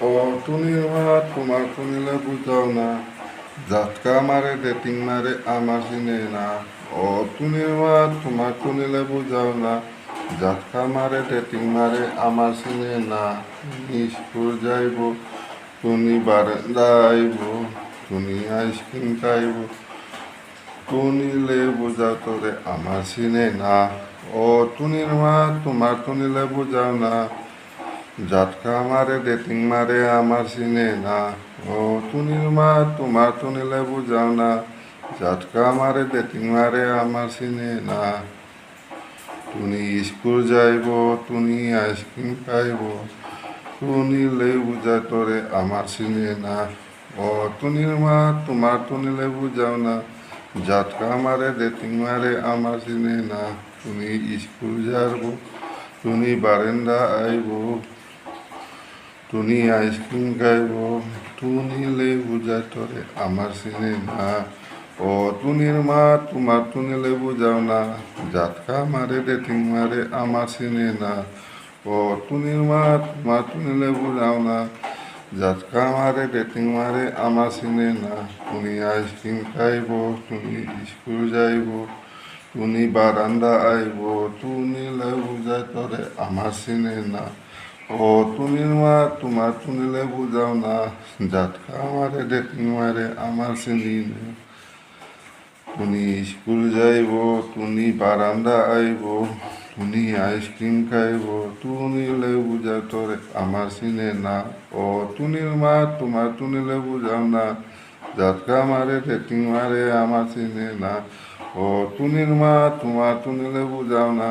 ও তুমি তোমার শুনিলে বুঝাও না, ঝাটকা মারে ডেটিং মারে আমার চিনে না। ও তুমি তোমার শুনিলে বুঝাও না, ঝাটকা মারে ডেটিং মারে আমার চিনে না। স্কুল যাইব তুমি বারান্দা আইব, তুমি আইসক্রিম খাইব, তুনিলে বুঝাও তোরে আমার চিনে না। ও তোমার তুনিলে বুঝাও না, ঝাটকা মারে ডেটিং মারে আমার চিনে না। ও তোমার তুনিলে বুঝাও না, ঝাটকা মারে ডেটিং মারে আমার চিনে না। তুমি স্কুল যাইব, তুমি আইসক্রিম খাইব, তুনিলে বুঝা তোরে আমার চিনে না। ও তোমার তুনিলে বুঝাও না, ঝাটকা মারে ডেটিং মারে আমার চিনে না। তুমি স্কুল যাইব, তুমি বারান্দা আইব, তুমি আইসক্রিম খাইব, তুনিলে বুঝা তোরে আমার চিনে না। ও তোমার তুনিলে বুঝাও না, ঝাটকা মারে ডেটিং মারে আমার চিনে না। ও তোমার তুনিলে বুঝাও না, ঝাটকা মারে ডেটিং মারে আমার চিনে না। তুমি আইসক্রিম খাইব, তুমি স্কুল যাইব, তুমি বারান্দা আইব, তুনিলে বুঝা তোরে আমার চিনে না। ও তোমার শুনিলে বুঝাও না, ঝাটকা মারে ডেটিং মারে আমার চিনি না। তুমি স্কুল যাইব, তুমি বারান্দা আইব, তুমি আইসক্রিম খাইব, তুনিলে বুঝা তোরে আমার চিনে না। ও তোমার তুনিলে বুঝাও না, ঝাটকা মারে ডেটিং মারে আমার চিনে না। ও তোমার তুনিলে বুঝাও না,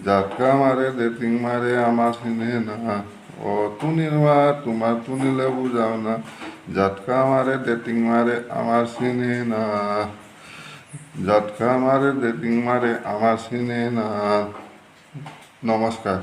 ঝাটকা মারে ডেটিং মারে আমার চিনে না। ও তোমার তুনিলে বুঝাও না, ঝাটকা মারে ডেটিং মারে আমার চিনে না। ঝাটকা মারে ডেটিং মারে আমার চিনে না। নমস্কার।